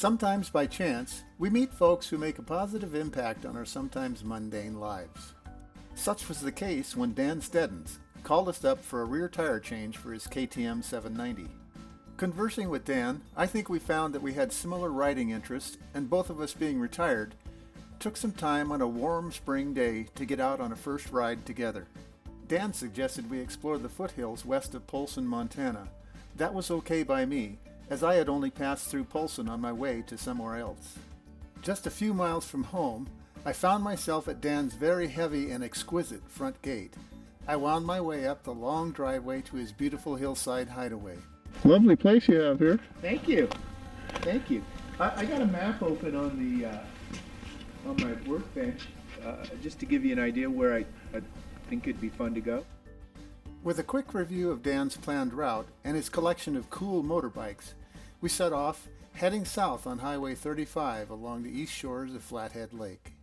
Sometimes by chance, we meet folks who make a positive impact on our sometimes mundane lives. Such was the case when Dan Steddens called us up for a rear tire change for his KTM 790. Conversing with Dan, I think we found that we had similar riding interests, and both of us being retired, took some time on a warm spring day to get out on a first ride together. Dan suggested we explore the foothills west of Polson, Montana. That was okay by me, as I had only passed through Polson on my way to somewhere else. Just a few miles from home, I found myself at Dan's very heavy and exquisite front gate. I wound my way up the long driveway to his beautiful hillside hideaway. Lovely place you have here. Thank you. Thank you. I got a map open on the on my workbench just to give you an idea where I think it'd be fun to go. With a quick review of Dan's planned route and his collection of cool motorbikes, we set off, heading south on Highway 35 along the east shores of Flathead Lake.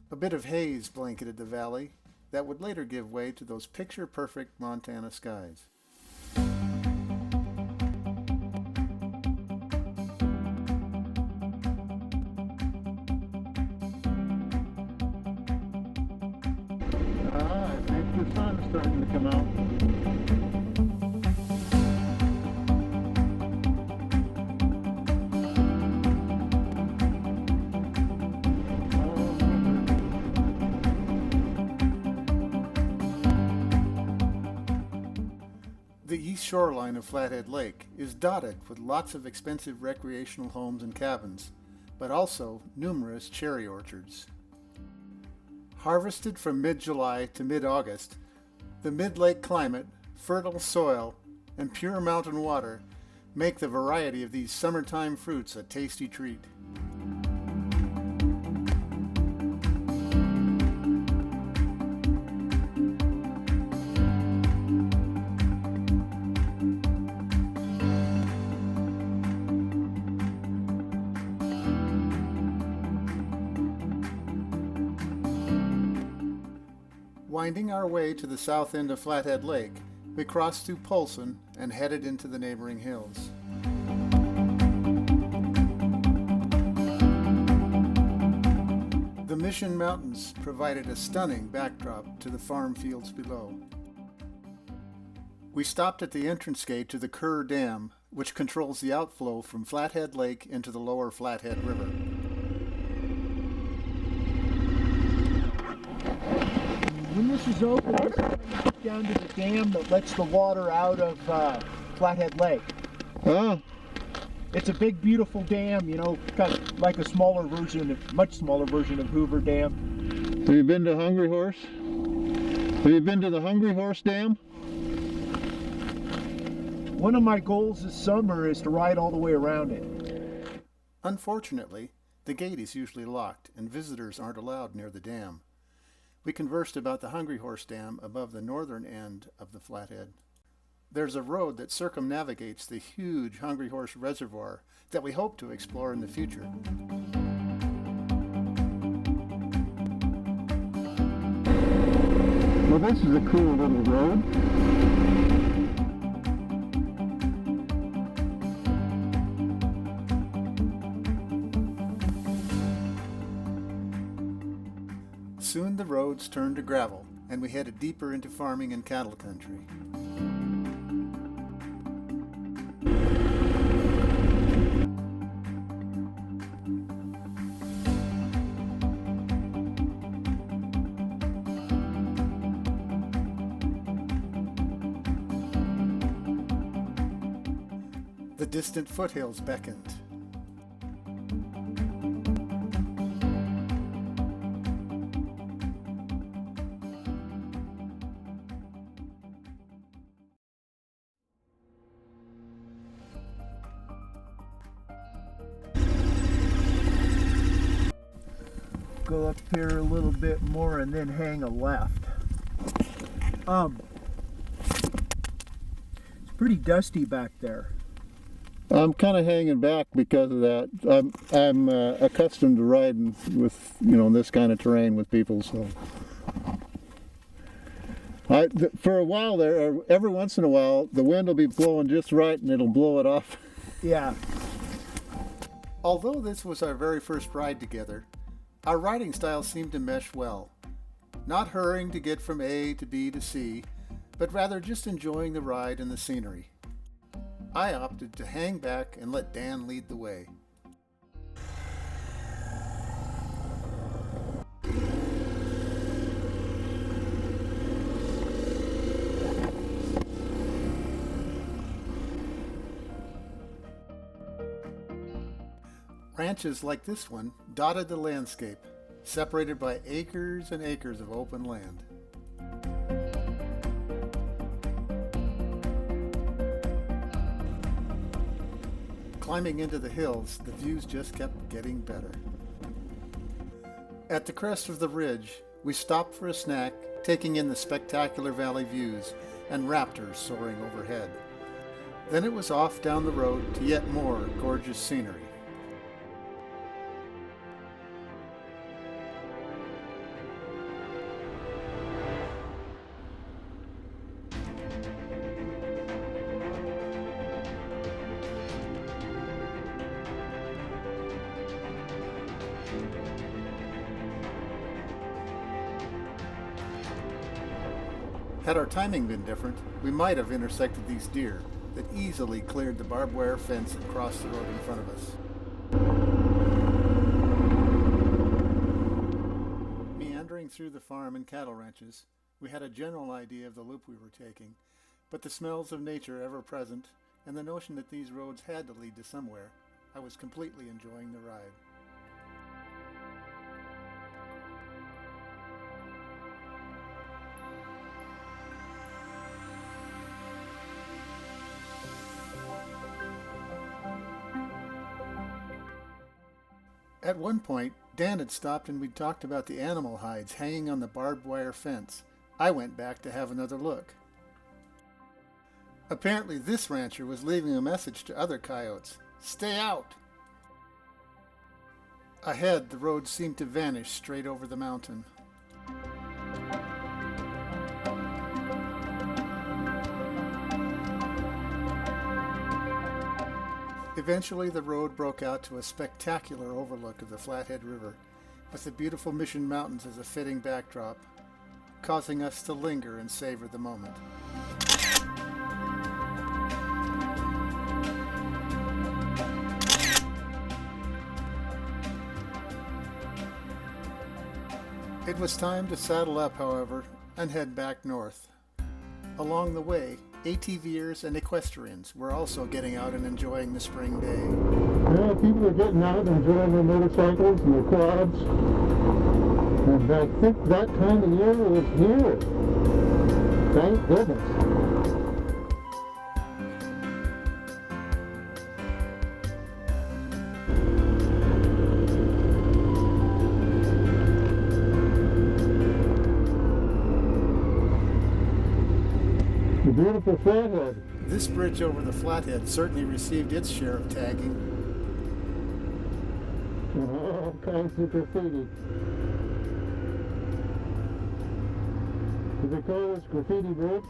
A bit of haze blanketed the valley that would later give way to those picture-perfect Montana skies. I think the sun is starting to come out. The east shoreline of Flathead Lake is dotted with lots of expensive recreational homes and cabins, but also numerous cherry orchards. Harvested from mid-July to mid-August, the mid-lake climate, fertile soil, and pure mountain water make the variety of these summertime fruits a tasty treat. Winding our way to the south end of Flathead Lake, we crossed through Polson and headed into the neighboring hills. The Mission Mountains provided a stunning backdrop to the farm fields below. We stopped at the entrance gate to the Kerr Dam, which controls the outflow from Flathead Lake into the lower Flathead River. When this is open, this is going to get down to the dam that lets the water out of Flathead Lake. Oh, It's a big, beautiful dam, you know, kind of like a smaller version, much smaller version of Hoover Dam. have you been to Hungry Horse? Have you been to the Hungry Horse Dam? One of my goals this summer is to ride all the way around it. Unfortunately, the gate is usually locked and visitors aren't allowed near the dam. We conversed about the Hungry Horse Dam above the northern end of the Flathead. There's a road that circumnavigates the huge Hungry Horse Reservoir that we hope to explore in the future. Well, this is a cool little road. Soon the roads turned to gravel, and we headed deeper into farming and cattle country. The distant foothills beckoned. Go up here a little bit more and then hang a left. It's pretty dusty back there. I'm kind of hanging back because of that. I'm accustomed to riding with, this kind of terrain with people, so. For a while there, every once in a while, the wind will be blowing just right and it'll blow it off. Yeah. Although this was our very first ride together, our riding styles seemed to mesh well. Not hurrying to get from A to B to C, but rather just enjoying the ride and the scenery. I opted to hang back and let Dan lead the way. Ranches like this one dotted the landscape, separated by acres and acres of open land. Climbing into the hills, the views just kept getting better. At the crest of the ridge, we stopped for a snack, taking in the spectacular valley views and raptors soaring overhead. Then it was off down the road to yet more gorgeous scenery. Had our timing been different, we might have intersected these deer that easily cleared the barbed wire fence and crossed the road in front of us. Meandering through the farm and cattle ranches, we had a general idea of the loop we were taking, but the smells of nature ever present, and the notion that these roads had to lead to somewhere, I was completely enjoying the ride. At one point, Dan had stopped and we'd talked about the animal hides hanging on the barbed wire fence. I went back to have another look. Apparently this rancher was leaving a message to other coyotes. Stay out! Ahead, the road seemed to vanish straight over the mountain. Eventually, the road broke out to a spectacular overlook of the Flathead River, with the beautiful Mission Mountains as a fitting backdrop, causing us to linger and savor the moment. It was time to saddle up, however, and head back north. Along the way, ATVers and equestrians were also getting out and enjoying the spring day. Yeah, people are getting out and enjoying their motorcycles and their quads. And I think that time of year is here. Thank goodness. The beautiful Flathead. This bridge over the Flathead certainly received its share of tagging. All kinds of graffiti. Do they call this graffiti bridge?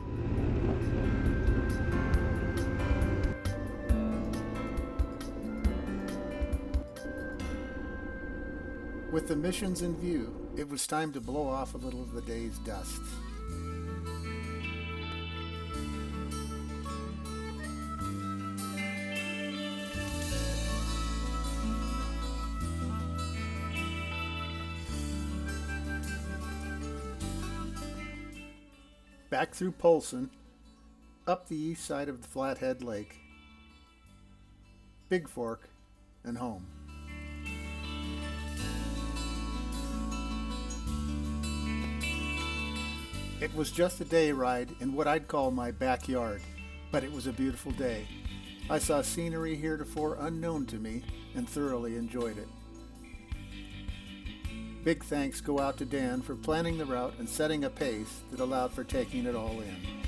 With the missions in view, it was time to blow off a little of the day's dust. Back through Polson, up the east side of the Flathead Lake, Big Fork, and home. It was just a day ride in what I'd call my backyard, but it was a beautiful day. I saw scenery heretofore unknown to me and thoroughly enjoyed it. Big thanks go out to Dan for planning the route and setting a pace that allowed for taking it all in.